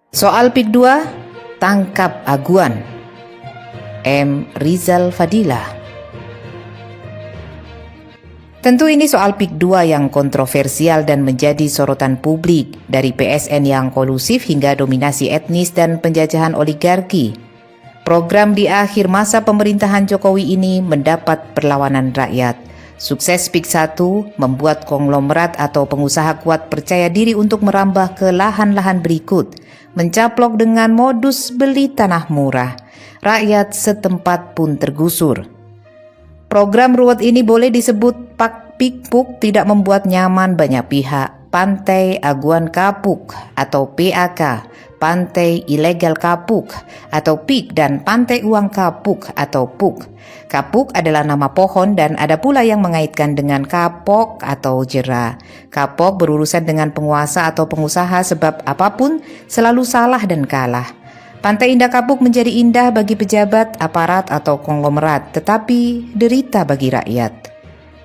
Soal PIK 2, tangkap aguan. M. Rizal Fadila. Tentu ini soal PIK 2 yang kontroversial dan menjadi sorotan publik, dari PSN yang kolusif hingga dominasi etnis dan penjajahan oligarki. Program di akhir masa pemerintahan Jokowi ini mendapat perlawanan rakyat. Sukses PIK 1 membuat konglomerat atau pengusaha kuat percaya diri untuk merambah ke lahan-lahan berikut, mencaplok dengan modus beli tanah murah. Rakyat setempat pun tergusur. Program ruwet ini boleh disebut PIK tidak membuat nyaman banyak pihak. Pantai Aguan Kapuk atau PAK, Pantai Ilegal Kapuk atau PIK, dan Pantai Uang Kapuk atau PUK. Kapuk adalah nama pohon dan ada pula yang mengaitkan dengan kapok atau jera. Kapok berurusan dengan penguasa atau pengusaha sebab apapun selalu salah dan kalah. Pantai Indah Kapuk menjadi indah bagi pejabat, aparat atau konglomerat, tetapi derita bagi rakyat.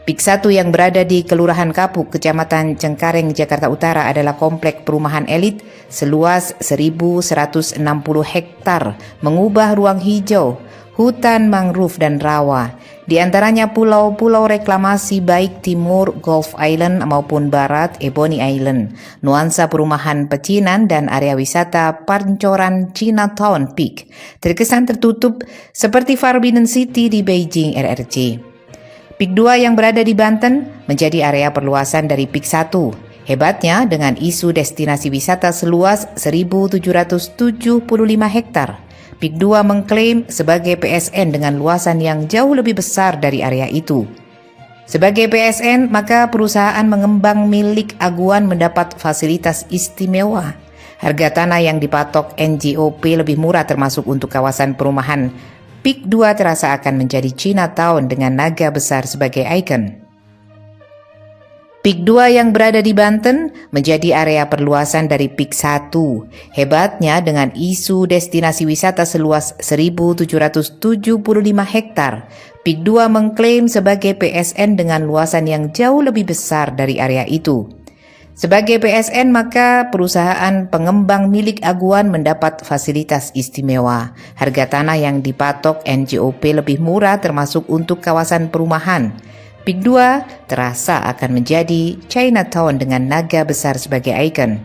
PIK 1 yang berada di Kelurahan Kapuk, Kecamatan Cengkareng, Jakarta Utara adalah komplek perumahan elit seluas 1.160 hektar, mengubah ruang hijau, hutan mangrove dan rawa. Di antaranya pulau-pulau reklamasi baik timur Gulf Island maupun barat Ebony Island, nuansa perumahan pecinan dan area wisata Pancoran Chinatown PIK, terkesan tertutup seperti Forbidden City di Beijing RRC. PIK 2 yang berada di Banten menjadi area perluasan dari PIK 1. Hebatnya, dengan isu destinasi wisata seluas 1.775 hektar, PIK 2 mengklaim sebagai PSN dengan luasan yang jauh lebih besar dari area itu. Sebagai PSN, maka perusahaan mengembang milik Aguan mendapat fasilitas istimewa. Harga tanah yang dipatok NJOP lebih murah termasuk untuk kawasan perumahan. PIK 2 terasa akan menjadi Chinatown dengan naga besar sebagai ikon. PIK 2 yang berada di Banten menjadi area perluasan dari PIK 1. Hebatnya, dengan isu destinasi wisata seluas 1.775 hektar, PIK 2 mengklaim sebagai PSN dengan luasan yang jauh lebih besar dari area itu. Sebagai PSN, maka perusahaan pengembang milik Aguan mendapat fasilitas istimewa. Harga tanah yang dipatok NJOP lebih murah termasuk untuk kawasan perumahan. PIK 2 terasa akan menjadi Chinatown dengan naga besar sebagai ikon.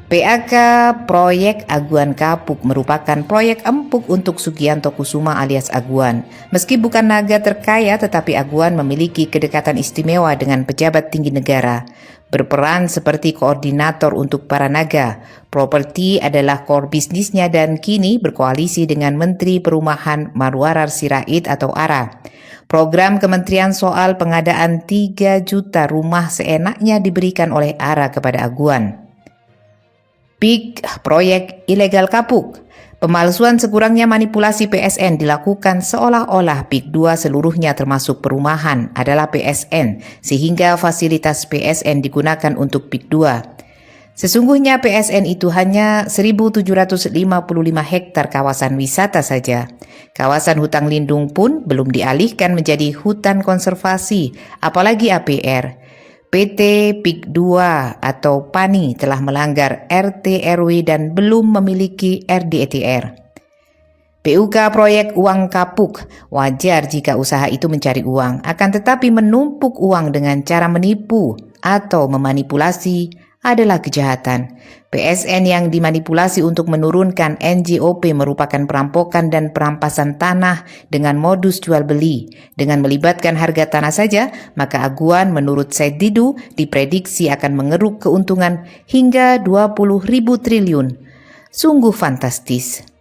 PAK Proyek Aguan Kapuk merupakan proyek empuk untuk Sugianto Kusuma alias Aguan. Meski bukan naga terkaya, tetapi Aguan memiliki kedekatan istimewa dengan pejabat tinggi negara. Berperan seperti koordinator untuk para naga. Properti adalah core bisnisnya dan kini berkoalisi dengan Menteri Perumahan Marwarar Sirait atau ARA. Program kementerian soal pengadaan 3 juta rumah seenaknya diberikan oleh ARA kepada Aguan. PIK Proyek Ilegal Kapuk. Pemalsuan sekurangnya manipulasi PSN dilakukan seolah-olah PIK 2 seluruhnya termasuk perumahan adalah PSN, sehingga fasilitas PSN digunakan untuk PIK 2. Sesungguhnya PSN itu hanya 1.755 hektar kawasan wisata saja. Kawasan hutan lindung pun belum dialihkan menjadi hutan konservasi, apalagi APR. PT PIK 2 atau PANI telah melanggar RT RW dan belum memiliki RDETR. PUK Proyek Uang Kapuk, wajar jika usaha itu mencari uang, akan tetapi menumpuk uang dengan cara menipu atau memanipulasi adalah kejahatan. PSN yang dimanipulasi untuk menurunkan NJOP merupakan perampokan dan perampasan tanah dengan modus jual beli. Dengan melibatkan harga tanah saja, maka Aguan menurut Said Didu diprediksi akan mengeruk keuntungan hingga 20.000 triliun. Sungguh fantastis.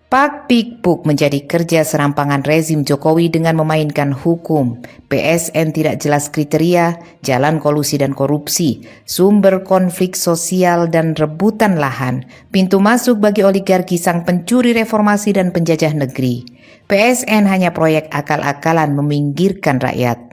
PIK menjadi kerja serampangan rezim Jokowi dengan memainkan hukum. PSN tidak jelas kriteria, jalan kolusi dan korupsi, sumber konflik sosial dan rebutan lahan, pintu masuk bagi oligarki sang pencuri reformasi dan penjajah negeri. PSN hanya proyek akal-akalan meminggirkan rakyat.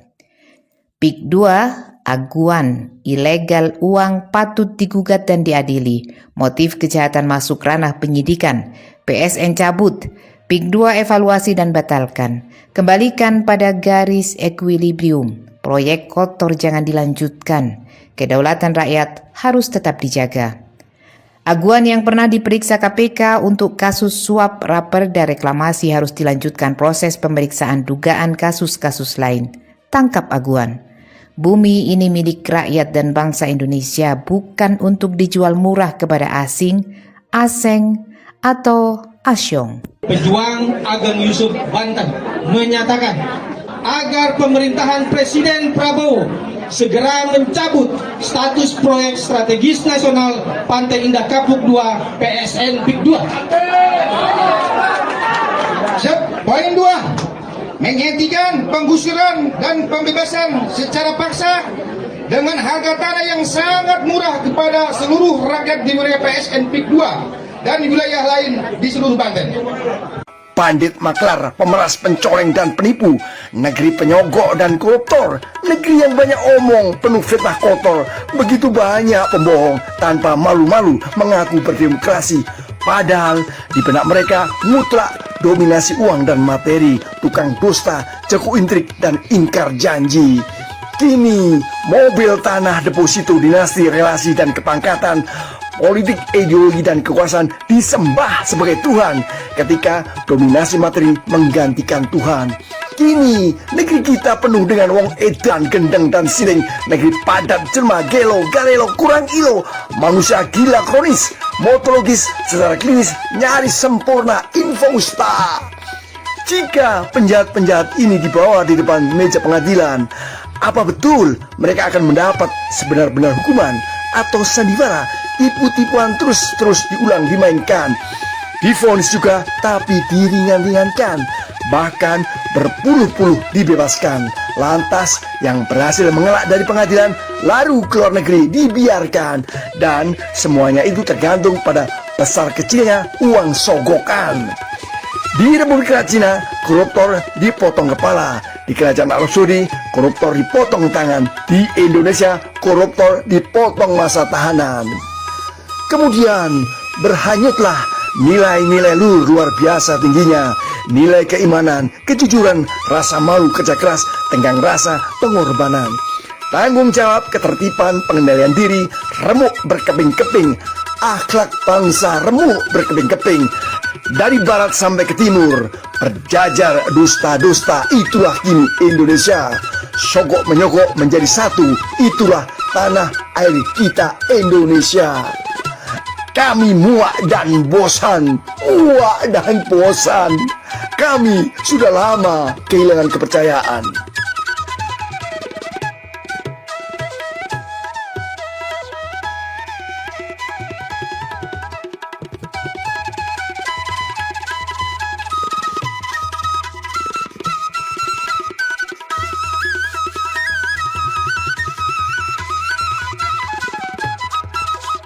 PIK 2 Aguan, ilegal uang patut digugat dan diadili. Motif kejahatan masuk ranah penyidikan. PSN cabut. PIK 2 evaluasi dan batalkan. Kembalikan pada garis equilibrium. Proyek kotor jangan dilanjutkan. Kedaulatan rakyat harus tetap dijaga. Aguan yang pernah diperiksa KPK untuk kasus suap Raperda reklamasi harus dilanjutkan proses pemeriksaan dugaan kasus-kasus lain. Tangkap Aguan. Bumi ini milik rakyat dan bangsa Indonesia, bukan untuk dijual murah kepada asing, aseng, atau asyong. Pejuang Ageng Yusuf Banten menyatakan agar pemerintahan Presiden Prabowo segera mencabut status proyek strategis nasional Pantai Indah Kapuk 2 PSN PIK 2. Poin 2, menghentikan penggusuran dan pembebasan secara paksa dengan harga tanah yang sangat murah kepada seluruh rakyat di wilayah PSN PIK 2 dan di wilayah lain di seluruh Banten. Pandit maklar, pemeras, pencoreng, dan penipu, negeri penyogok dan koruptor, negeri yang banyak omong, penuh fitnah kotor, begitu banyak pembohong tanpa malu-malu mengaku berdemokrasi. Padahal di benak mereka mutlak dominasi uang dan materi, tukang dusta, ceku intrik, dan ingkar janji. Kini mobil tanah, deposito, dinasti, relasi, dan kepangkatan, politik, ideologi, dan kekuasaan disembah sebagai Tuhan ketika dominasi materi menggantikan Tuhan. Kini negeri kita penuh dengan wong edan, gendeng, dan siling, negeri padat, jelma, gelo, galelo, kurang ilo, manusia gila kronis, motologis, secara klinis, nyaris sempurna, infausta. Jika penjahat-penjahat ini dibawa di depan meja pengadilan, apa betul mereka akan mendapat sebenar-benar hukuman? Atau sandiwara, tipu-tipuan terus diulang dimainkan, divonis juga tapi diringan-ringankan, bahkan berpuluh-puluh dibebaskan. Lantas yang berhasil mengelak dari pengadilan lalu ke luar negeri dibiarkan, dan semuanya itu tergantung pada besar kecilnya uang sogokan. Di Republik Cina, koruptor dipotong kepala. Di Kerajaan Arab Saudi, koruptor dipotong tangan. Di Indonesia, koruptor dipotong masa tahanan. Kemudian berhanyutlah nilai-nilai luar biasa tingginya. Nilai keimanan, kejujuran, rasa malu, kerja keras, tenggang rasa, pengorbanan, tanggung jawab, ketertiban, pengendalian diri, remuk berkeping-keping, akhlak bangsa remuk berkeping-keping. Dari barat sampai ke timur, berjajar dusta-dusta, itulah kini Indonesia. Sogok menyogok menjadi satu, itulah tanah air kita Indonesia. Kami muak dan bosan, muak dan bosan. Kami sudah lama kehilangan kepercayaan.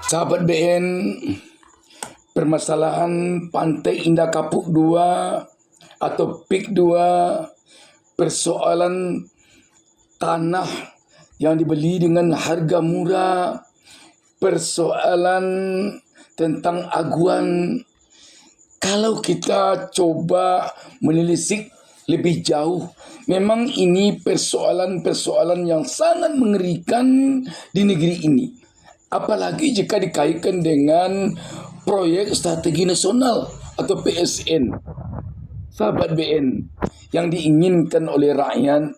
Sahabat BN, permasalahan Pantai Indah Kapuk 2 atau PIK 2, persoalan tanah yang dibeli dengan harga murah, persoalan tentang aguan. Kalau kita coba menelisik lebih jauh, memang ini persoalan-persoalan yang sangat mengerikan di negeri ini. Apalagi jika dikaitkan dengan proyek strategi nasional atau PSN. Sahabat BN, yang diinginkan oleh rakyat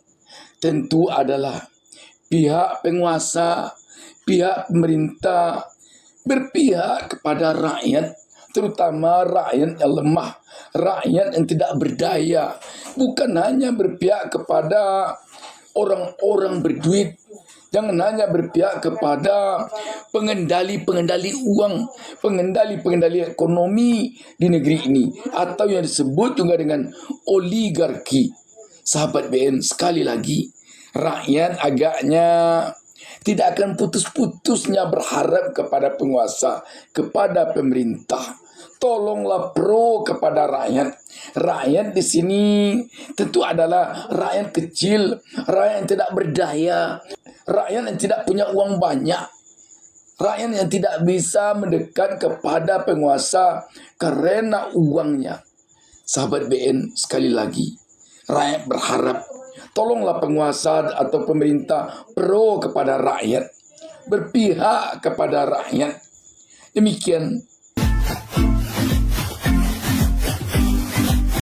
tentu adalah pihak penguasa, pihak pemerintah berpihak kepada rakyat, terutama rakyat yang lemah, rakyat yang tidak berdaya. Bukan hanya berpihak kepada orang-orang berduit, jangan hanya berpihak kepada pengendali-pengendali uang, pengendali-pengendali ekonomi di negeri ini, atau yang disebut juga dengan oligarki. Sahabat BN, sekali lagi, rakyat agaknya tidak akan putus-putusnya berharap kepada penguasa, kepada pemerintah. Tolonglah pro kepada rakyat. Rakyat di sini tentu adalah rakyat kecil, rakyat yang tidak berdaya, rakyat yang tidak punya uang banyak, rakyat yang tidak bisa mendekat kepada penguasa karena uangnya. Sahabat BN, sekali lagi, rakyat berharap tolonglah penguasa atau pemerintah pro kepada rakyat, berpihak kepada rakyat. Demikian